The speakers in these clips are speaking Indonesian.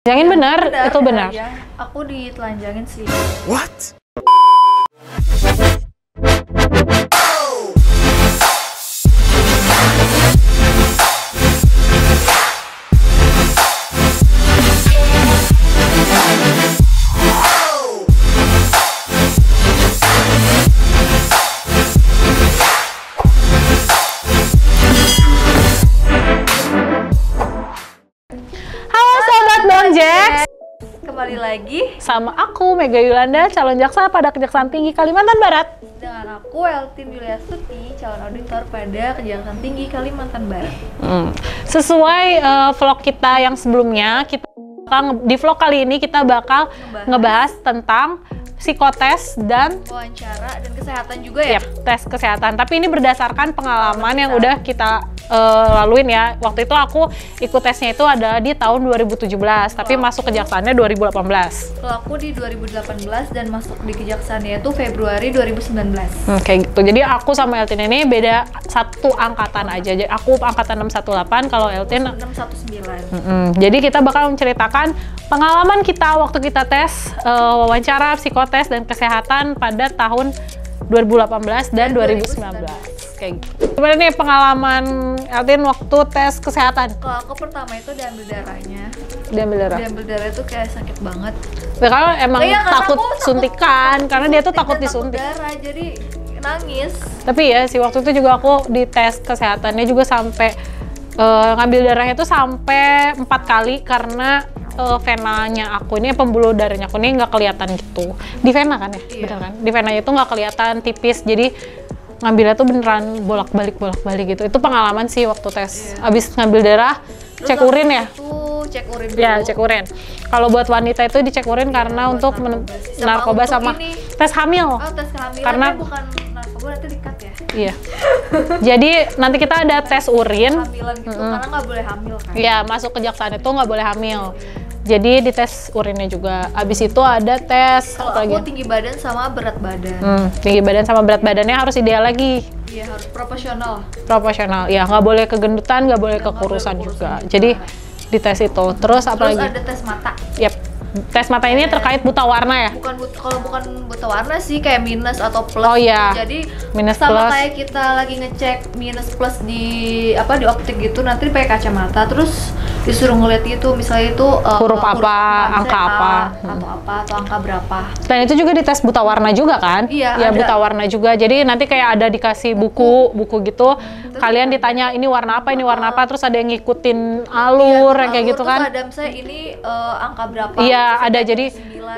Telanjangin benar, itu benar. Ya, aku ditelanjangin sih. What? Kembali lagi sama aku Mega Yulanda, calon jaksa pada Kejaksaan Tinggi Kalimantan Barat. Dengan aku Eltin Yuliastuti, calon auditor pada Kejaksaan Tinggi Kalimantan Barat. Sesuai vlog kita yang sebelumnya, di vlog kali ini kita bakal ngebahas tentang psikotes dan wawancara dan kesehatan juga ya? Yep, tes kesehatan. Tapi ini berdasarkan pengalaman yang udah kita laluin ya. Waktu itu aku ikut tesnya itu ada di tahun 2017, tapi masuk kejaksaannya 2018. Kalau aku di 2018 dan masuk di kejaksaannya itu Februari 2019. Kayak gitu. Jadi aku sama Eltin ini beda satu angkatan aja. Jadi aku angkatan 618, kalau Eltin 619. Jadi kita bakal menceritakan pengalaman kita waktu kita tes wawancara, psikotes, dan kesehatan pada tahun 2018 dan 2019. Kayak gitu. Gimana nih pengalaman Eltin waktu tes kesehatan? Kalau aku pertama itu diambil darahnya. Diambil darah? Diambil darah itu kayak sakit banget. Ya, karena emang takut suntikan, karena dia tuh takut takut disuntik. darah, jadi nangis. Tapi ya sih waktu itu juga aku di tes kesehatannya juga sampai ngambil darahnya itu sampai 4 kali karena venanya aku ini, pembuluh darahnya aku ini nggak kelihatan gitu. Di vena kan ya? Iya. Bener kan? Di venanya itu nggak kelihatan, tipis, jadi ngambilnya tuh beneran bolak-balik gitu. Itu pengalaman sih waktu tes. Iya. Abis ngambil darah, Terus cek urin ya? Itu cek urin dulu. Ya, cek urin. Kalau buat wanita itu dicek urin karena untuk narkoba sama tes hamil. Oh, tes kehamilan Karena bukan narkoba, itu dikat ya? Iya. Jadi nanti kita ada tes urin. Hamilan gitu, karena nggak boleh hamil kan? Iya, masuk kejaksaan itu nggak boleh hamil. Jadi di tes urinnya juga. Abis itu ada tes Kalau aku tinggi badan sama berat badan. Tinggi badan sama berat badannya harus ideal lagi. Iya, harus proporsional. Proporsional. Ya, nggak boleh kegendutan, nggak boleh kekurusan juga. Jadi di tes itu. Terus apa Terus lagi? ada tes mata. Yap. Tes mata ini terkait buta warna ya? Kalau bukan buta warna sih, kayak minus atau plus. Oh iya. Jadi minus sama plus. kayak kita lagi ngecek minus plus di di optik gitu, nanti pakai kacamata, terus disuruh ngeliat gitu, misalnya itu huruf apa, angka apa, atau angka berapa. Dan itu juga dites buta warna juga kan? Iya, ya, ada. buta warna juga. Jadi nanti kayak ada dikasih buku gitu. Kalian ditanya ini warna apa, ini warna apa, terus ada yang ngikutin alur yang kayak gitu kan? Terus ada misalnya ini angka berapa? Iya, ada. Jadi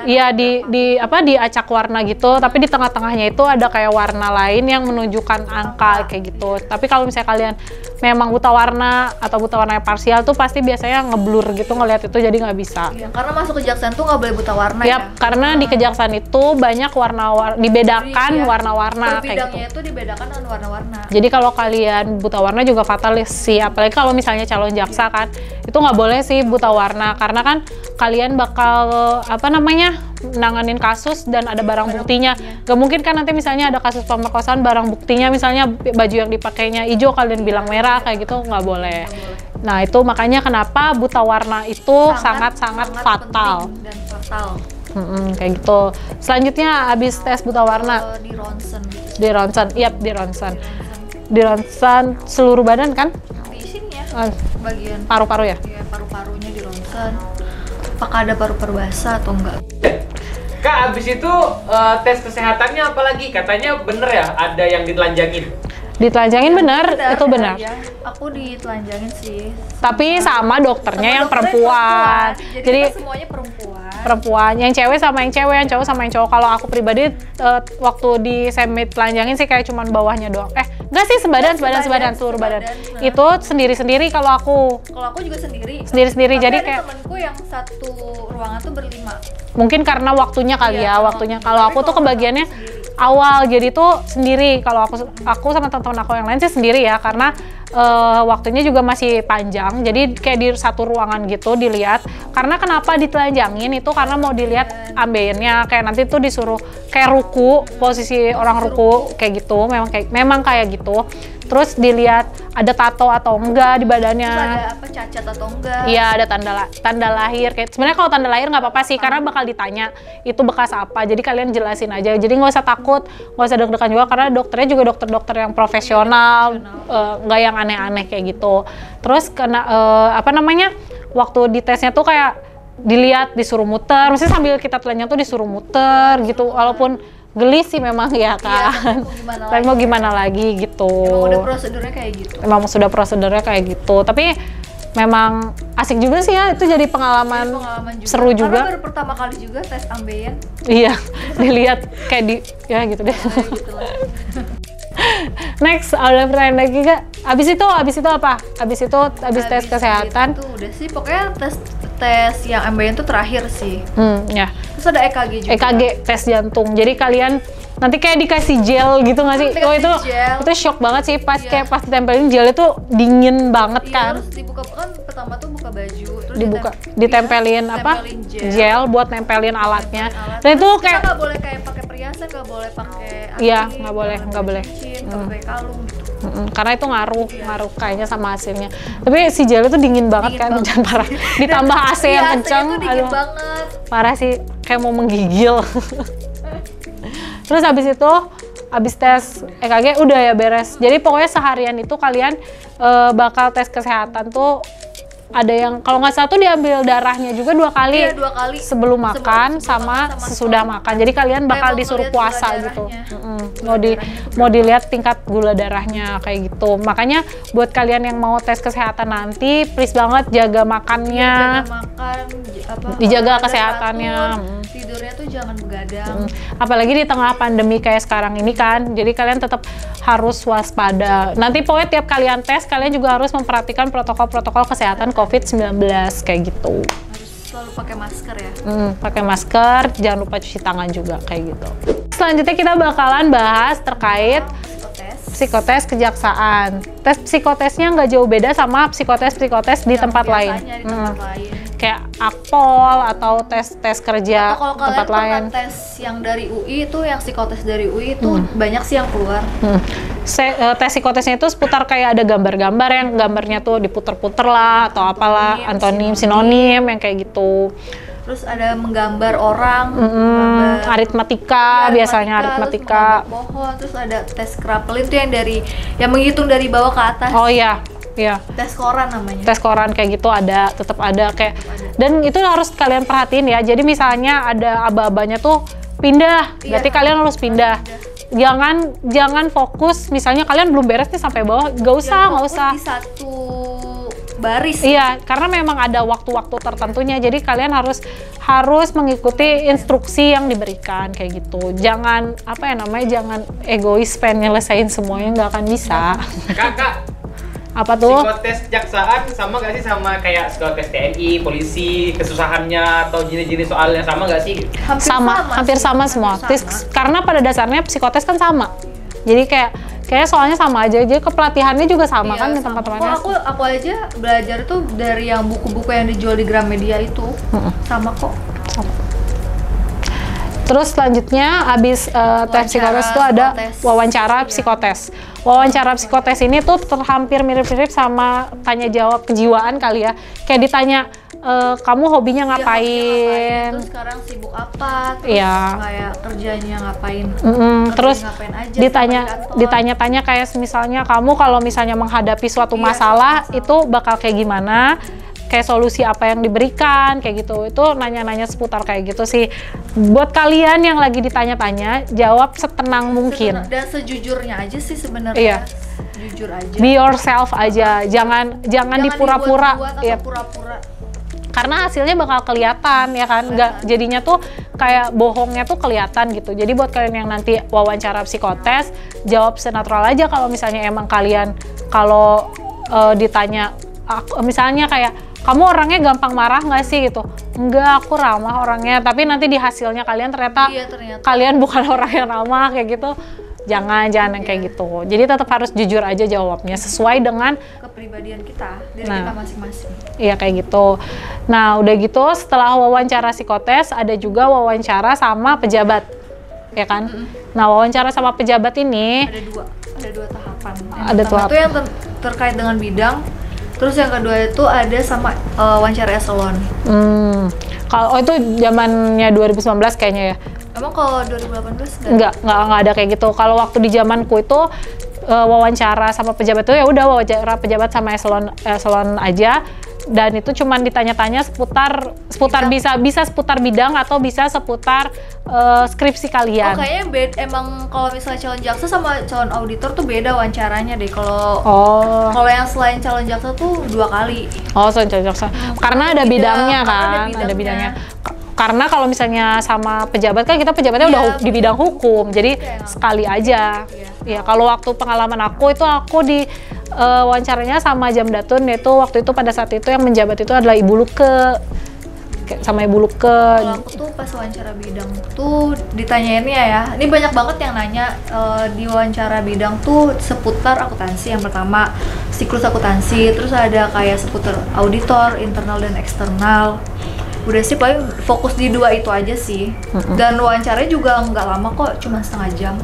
iya di acak warna gitu, tapi di tengah-tengahnya itu ada kayak warna lain yang menunjukkan angka kayak gitu. Tapi kalau misalnya kalian memang buta warna atau buta warna parsial tuh pasti biasanya ngeblur gitu ngelihat itu, jadi nggak bisa. Iya, karena masuk kejaksaan tuh nggak boleh buta warna ya. Karena di kejaksaan itu banyak dibedakan warna-warna kayak gitu. Per bidangnya itu dibedakan dengan warna-warna. Jadi kalau kalian buta warna juga fatalis sih, apalagi kalau misalnya calon jaksa kan, itu nggak boleh sih buta warna, karena kan kalian bakal nanganin kasus dan ada barang buktinya. Gak mungkin kan nanti misalnya ada kasus pemerkosaan, barang buktinya misalnya baju yang dipakainya hijau, kalian bilang merah, kayak gitu nggak boleh. Nah itu makanya kenapa buta warna itu sangat-sangat fatal. Dan fatal. Kayak gitu. Selanjutnya habis tes buta warna Di ronsen. Di ronsen seluruh badan kan? Di sini ya. Bagian Paru-paru ya? Iya, paru-parunya di ronsen. Apakah ada paru-paru basah atau enggak? Kak, abis itu tes kesehatannya apalagi? Katanya bener ya, ada yang ditelanjangin. Ditelanjangin benar, itu benar. Ya, aku ditelanjangin sih. Tapi sama dokternya Sama yang dokternya perempuan. Jadi kita semuanya perempuan. Yang cewek sama yang cewek, yang cowok sama yang cowok. Kalau aku pribadi waktu di semi telanjangin sih kayak cuman bawahnya doang. Enggak sih, sebadan seluruh badan. Itu sendiri-sendiri kalau aku. Kalau aku juga sendiri. Sendiri-sendiri, Tapi jadi ada kayak temenku yang satu ruangan tuh berlima. mungkin karena waktunya kali Iya, ya, waktunya. Kalau aku tuh kebagiannya awal, jadi tuh sendiri. Kalau aku sama teman-teman aku yang lain sih sendiri ya, karena waktunya juga masih panjang. Jadi kayak di satu ruangan gitu dilihat. Karena kenapa ditelanjangin itu karena mau dilihat ambeien-nya, kayak nanti tuh disuruh kayak ruku, posisi orang ruku kayak gitu. Memang kayak gitu. terus dilihat ada tato atau enggak di badannya. Terus ada apa cacat atau enggak? Iya, ada tanda lahir. Kayak sebenarnya kalau tanda lahir nggak apa-apa sih, karena bakal ditanya itu bekas apa. Jadi kalian jelasin aja. Jadi nggak usah takut, nggak usah deg-degan juga, karena dokternya juga dokter-dokter yang profesional, nggak yang aneh-aneh kayak gitu. Terus kena apa namanya? Waktu di tesnya tuh kayak dilihat disuruh muter, maksudnya sambil kita telanjang tuh disuruh muter gitu, walaupun geli sih memang ya kan. Tapi mau gimana lagi gitu. Emang udah prosedurnya kayak gitu. Emang sudah prosedurnya kayak gitu. Tapi memang asik juga sih ya, itu jadi pengalaman juga. Seru juga. Karena baru pertama kali juga tes ambeien. Iya, dilihat kayak di ya gitu deh. Gitu lah. Next, ada pertanyaan lagi gak? Abis itu apa? Abis tes kesehatan. Itu udah sih, pokoknya tes yang ambeien tuh terakhir sih. Ya. Terus ada EKG juga. EKG, tes jantung. Jadi kalian nanti kayak dikasih gel gitu nggak sih? Oh itu shock banget sih pas kayak pas ditempelin gel itu dingin banget kan. Terus dibuka kan pertama tuh buka baju, terus ditempelin apa? Gel buat nempelin alatnya. Dan itu kayak nggak boleh kayak pakai perhiasan, nggak boleh pakai iya, nggak boleh. nggak pakai kalung gitu. Karena itu ngaruh kayaknya sama hasilnya. Tapi si gel itu dingin banget kan, jangan parah. Ditambah AC yang kencang, aduh. Banget. Parah sih, kayak mau menggigil. Terus abis tes EKG udah ya beres. Jadi pokoknya seharian itu kalian bakal tes kesehatan tuh ada yang kalau nggak salah tuh diambil darahnya juga 2 kali. Iya, 2 kali. Sebelum makan sama sesudah makan. Jadi kalian bakal disuruh puasa gitu. Mau dilihat tingkat gula darahnya kayak gitu. Makanya buat kalian yang mau tes kesehatan nanti, please banget jaga makannya. Jaga makan, dijaga kesehatannya. Tidurnya tuh jangan begadang. Apalagi di tengah pandemi kayak sekarang ini kan. Jadi kalian tetap harus waspada. Nanti pokoknya tiap kalian tes, kalian juga harus memperhatikan protokol-protokol kesehatan COVID-19 kayak gitu. Harus selalu pakai masker ya. Pakai masker, jangan lupa cuci tangan juga kayak gitu. Selanjutnya kita bakalan bahas terkait psikotes kejaksaan. Tes psikotesnya nggak jauh beda sama psikotes di tempat lain. Kayak akpol atau tes kerja kalau tempat lain. Tes yang dari UI itu, yang psikotes dari UI itu banyak sih yang keluar. Tes psikotesnya itu seputar kayak ada gambar-gambar yang gambarnya tuh diputer-puter lah atau apalah, antonim, sinonim yang kayak gitu. Terus ada menggambar orang, aritmatika, biasanya aritmatika. Terus pohon, terus ada tes Kraepelin tuh yang menghitung dari bawah ke atas. Oh iya. Iya. Tes koran namanya. Tes koran kayak gitu tetap ada kayak. Dan itu harus kalian perhatiin ya. Jadi misalnya ada aba-abanya tuh pindah, berarti kalian harus pindah. Jangan fokus, misalnya kalian belum beres nih sampai bawah, nggak usah. Di satu baris. Iya, karena memang ada waktu-waktu tertentunya. Jadi kalian harus mengikuti instruksi yang diberikan kayak gitu. Jangan jangan egois pengen nyelesain semuanya, nggak akan bisa. Kakak. Apa tuh? Psikotes kejaksaan sama nggak sih sama kayak psikotes TNI, polisi, kesusahannya atau jenis-jenis soalnya sama nggak sih? Hampir sama semua. Karena pada dasarnya psikotes kan sama. Jadi kayak soalnya sama aja. Jadi kepelatihannya juga sama kan di tempat-tempatnya. Aku aja belajar tuh dari yang buku-buku yang dijual di Gramedia itu. Sama kok. Terus selanjutnya abis tes psikotes itu ada wawancara psikotes. Wawancara psikotes ini tuh hampir mirip-mirip sama tanya jawab kejiwaan kali ya. Kayak ditanya kamu hobinya ngapain? Terus sekarang sibuk apa? Terus kayak kerjanya ngapain? Terus ngapain aja ditanya-tanya kayak misalnya kamu kalau misalnya menghadapi suatu masalah itu bakal kayak gimana? Kayak solusi apa yang diberikan, kayak gitu. Itu nanya-nanya seputar kayak gitu sih. Buat kalian yang lagi ditanya-tanya, jawab setenang mungkin. Dan sejujurnya aja sih sebenarnya. Iya. Jujur aja. Be yourself aja. Jangan dipura-pura. Ya. Pura-pura. Karena hasilnya bakal kelihatan ya kan. Nggak, jadinya tuh kayak bohongnya tuh kelihatan gitu. Jadi buat kalian yang nanti wawancara psikotes, jawab senatural aja kalau misalnya emang kalian ditanya misalnya kayak kamu orangnya gampang marah nggak sih gitu? Enggak, aku ramah orangnya. Tapi nanti di hasilnya kalian ternyata kalian bukan orang yang ramah kayak gitu. Jangan yang kayak gitu. Jadi tetap harus jujur aja jawabnya sesuai dengan kepribadian kita, kita masing-masing. Iya kayak gitu. Nah udah gitu setelah wawancara psikotes ada juga wawancara sama pejabat, ya kan? Nah wawancara sama pejabat ini Ada 2 tahapan. Yang Ada pertama itu yang terkait dengan bidang. Terus yang kedua itu ada sama wawancara eselon. Kalau itu zamannya 2019 kayaknya ya. Emang kalau 2018 Nggak ada kayak gitu. Kalau waktu di zamanku itu wawancara sama pejabat itu ya udah wawancara pejabat sama eselon aja, dan itu cuman ditanya-tanya seputar bisa seputar bidang atau bisa seputar skripsi kalian. Oh kayaknya emang kalau misalnya calon jaksa sama calon auditor tuh beda wawancaranya deh. Kalau yang selain calon jaksa tuh 2 kali. Oh, selain calon jaksa. Karena ada bidangnya kan, ada bidangnya. Karena kalau misalnya sama pejabat kan kita pejabatnya udah di bidang hukum, jadi sekali aja. Ya kalau waktu pengalaman aku itu aku di wawancaranya sama Jamdatun, yaitu waktu itu pada saat itu yang menjabat itu adalah Ibu Luke. Sama Ibu Luke. Kalau aku tuh pas wawancara bidang tuh ditanyainnya ya, ini banyak banget yang nanya di wawancara bidang tuh seputar akuntansi yang pertama, siklus akuntansi, terus ada kayak seputar auditor, internal dan eksternal. Udah sih paling fokus di 2 itu aja sih. Dan wawancaranya juga nggak lama kok, cuma setengah jam.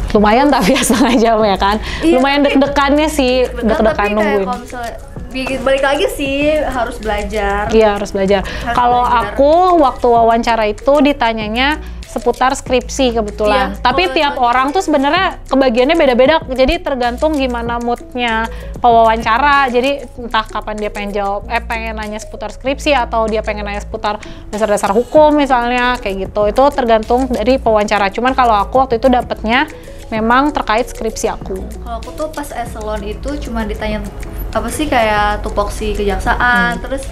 Lumayan tapi ya setengah jam ya kan. Iya, lumayan deg-degannya sih, deg-degan nungguin. Kalau misalnya balik lagi sih harus belajar. Iya harus belajar. Kalau aku waktu wawancara itu ditanyanya seputar skripsi kebetulan. Iya, Tapi tiap orang tuh sebenarnya kebagiannya beda-beda. Jadi tergantung gimana moodnya pewawancara. Jadi entah kapan dia pengen nanya seputar skripsi atau dia pengen nanya seputar dasar-dasar hukum misalnya kayak gitu. Itu tergantung dari pewawancara. Cuman kalau aku waktu itu dapetnya memang terkait skripsi aku. Kalau aku tuh pas eselon itu cuma ditanya apa sih kayak tupoksi kejaksaan, terus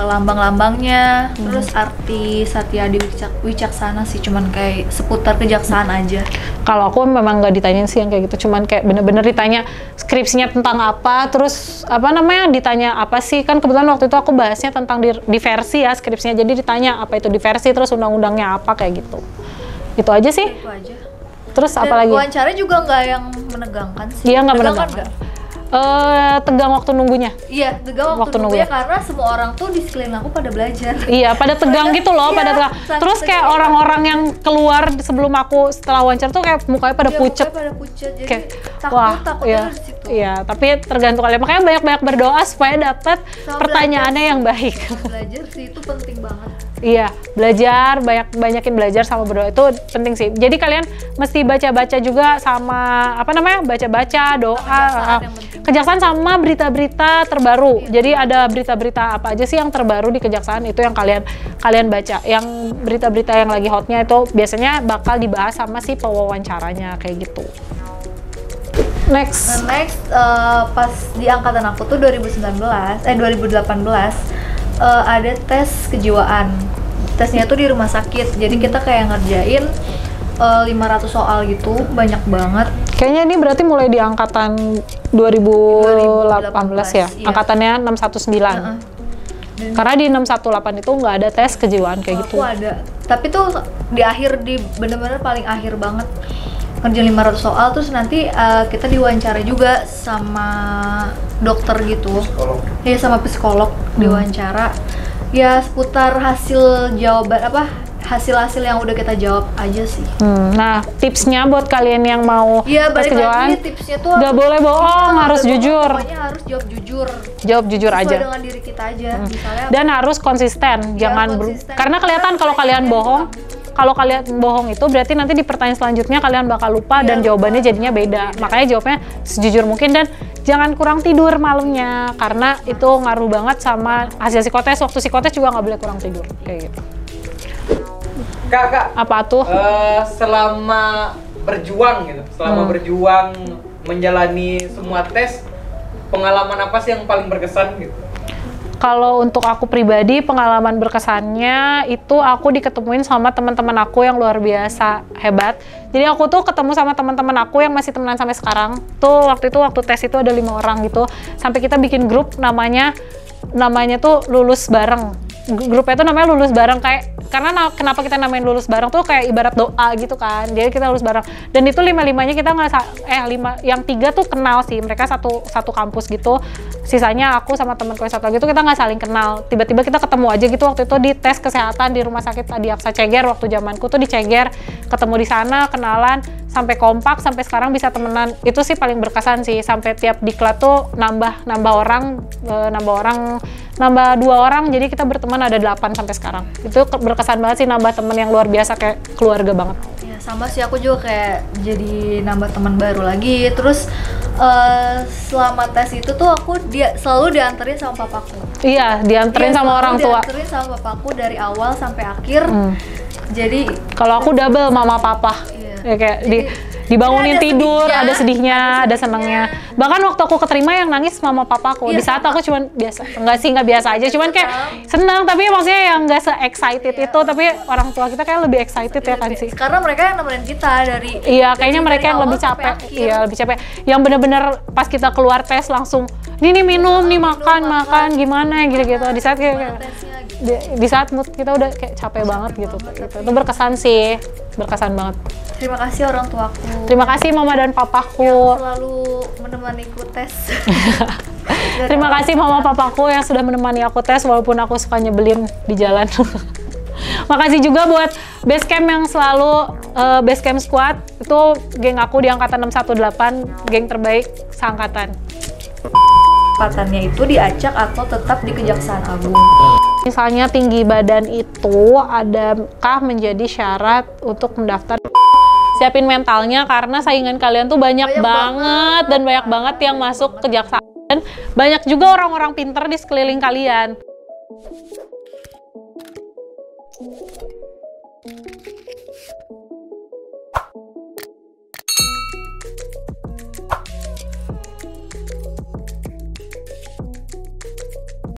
lambang-lambangnya, terus arti Satyadi Wicaksana sih, cuman kayak seputar kejaksaan aja. Kalau aku memang nggak ditanyain sih yang kayak gitu, cuman kayak bener-bener ditanya skripsinya tentang apa, terus apa namanya ditanya apa sih, kan kebetulan waktu itu aku bahasnya tentang diversi ya skripsinya, jadi ditanya apa itu diversi, terus undang-undangnya apa kayak gitu. Itu aja sih. Itu aja. Terus Dan apa lagi? wawancara juga nggak yang menegangkan sih. Iya nggak menegangkan. Tegang waktu nunggunya. Iya, tegang waktu nunggunya karena semua orang tuh di sekeliling aku pada belajar. Iya, pada tegang gitu loh, pada tegang. Terus kayak orang-orang yang keluar sebelum aku setelah wawancara tuh kayak mukanya pada pucet. Mukanya pada pucet, jadi kayak, takutnya dari situ. Iya, tapi tergantung kalian. Makanya banyak-banyak berdoa supaya dapat pertanyaannya yang baik. Belajar sih itu penting banget. Iya, belajar, banyakin belajar sama berdoa itu penting sih. Jadi kalian mesti baca-baca juga sama baca-baca doa, kejaksaan sama berita-berita terbaru. Jadi ada berita-berita apa aja sih yang terbaru di kejaksaan itu yang kalian baca. Yang berita-berita yang lagi hotnya itu biasanya bakal dibahas sama si pewawancaranya kayak gitu. Next, pas di angkatan aku tuh 2018 ada tes kejiwaan. Tesnya tuh di rumah sakit. Jadi kita kayak ngerjain 500 soal gitu, banyak banget. Kayaknya ini berarti mulai di angkatan 2018 ya? Iya. Angkatannya 619. Karena di 618 itu nggak ada tes kejiwaan kayak gitu. Aku ada. Tapi tuh di bener-bener paling akhir banget. Ngerjain 500 soal, terus nanti kita diwawancara juga sama dokter gitu. Iya, sama psikolog diwawancara. Ya seputar hasil hasil yang udah kita jawab aja sih. Nah, tipsnya buat kalian yang mau tes kejiwaan, tipsnya tuh nggak boleh bohong, harus jujur. Pokoknya harus jawab jujur. Jawab jujur aja. Sesuai dengan diri kita aja. Misalnya, dan harus konsisten, jangan karena kelihatan kalau kalian bohong. Kalau kalian bohong itu berarti nanti di pertanyaan selanjutnya kalian bakal lupa dan jawabannya jadinya beda. Makanya jawabnya sejujur mungkin dan jangan kurang tidur malamnya karena itu ngaruh banget sama hasil psikotes. Waktu psikotes juga nggak boleh kurang tidur kayak gitu. Kak, apa tuh? Selama berjuang berjuang menjalani semua tes, pengalaman apa sih yang paling berkesan gitu? Kalau untuk aku pribadi, pengalaman berkesannya itu aku diketemuin sama teman-teman aku yang luar biasa hebat. Jadi aku tuh ketemu sama teman-teman aku yang masih temenan sampai sekarang. Tuh waktu tes itu ada 5 orang gitu. Sampai kita bikin grup namanya tuh lulus bareng. Grupnya tuh namanya lulus bareng, kayak karena kenapa kita namain lulus bareng tuh kayak ibarat doa gitu kan, jadi kita lulus bareng. Dan itu 5-5-nya kita nggak yang 3 tuh kenal sih, mereka satu kampus gitu, sisanya aku sama temanku yang satu lagi tuh kita nggak saling kenal. Tiba-tiba kita ketemu aja gitu waktu itu di tes kesehatan di rumah sakit Adiaksa Ceger, waktu zamanku tuh di Ceger, ketemu di sana, kenalan, sampai kompak, sampai sekarang bisa temenan. Itu sih paling berkesan sih, sampai tiap diklat tuh nambah 2 orang, jadi kita berteman ada 8 sampai sekarang. Itu berkesan banget sih, nambah temen yang luar biasa, kayak keluarga banget. Ya sama sih, aku juga kayak jadi nambah teman baru lagi. Terus selama tes itu tuh aku selalu dianterin sama papaku. Iya, dianterin sama orang tua. Dianterin sama papaku dari awal sampai akhir. Jadi kalau aku double mama papa. Ya, kayak dibangunin tidur, ada sedihnya, ada senangnya. Bahkan waktu aku keterima yang nangis mama papaku. Di saat aku cuman biasa, nggak biasa aja, cuman kayak senang, tapi maksudnya yang nggak se-excited itu, tapi orang tua kita kayak lebih excited ya kan sih. Karena mereka yang nemenin kita dari kayaknya mereka yang lebih capek. Iya, lebih capek. Yang bener-bener pas kita keluar tes langsung, nih minum, nih makan, gimana gitu-gitu. Di saat kayak di saat mood kita udah kayak capek banget gitu. Itu berkesan sih, berkesan banget. Terima kasih orang tuaku. Terima kasih mama dan papaku yang selalu menemaniku tes. Terima kasih mama papaku yang sudah menemani aku tes walaupun aku suka nyebelin di jalan. Makasih juga buat Basecamp yang selalu Basecamp Squad, itu geng aku di angkatan 618, geng terbaik seangkatan. Kesempatannya itu diacak atau tetap di Kejaksaan Agung. Misalnya tinggi badan itu adakah menjadi syarat untuk mendaftar? Siapin mentalnya karena saingan kalian tuh banyak banget dan banyak banget yang masuk kejaksaan. Dan banyak juga orang-orang pinter di sekeliling kalian.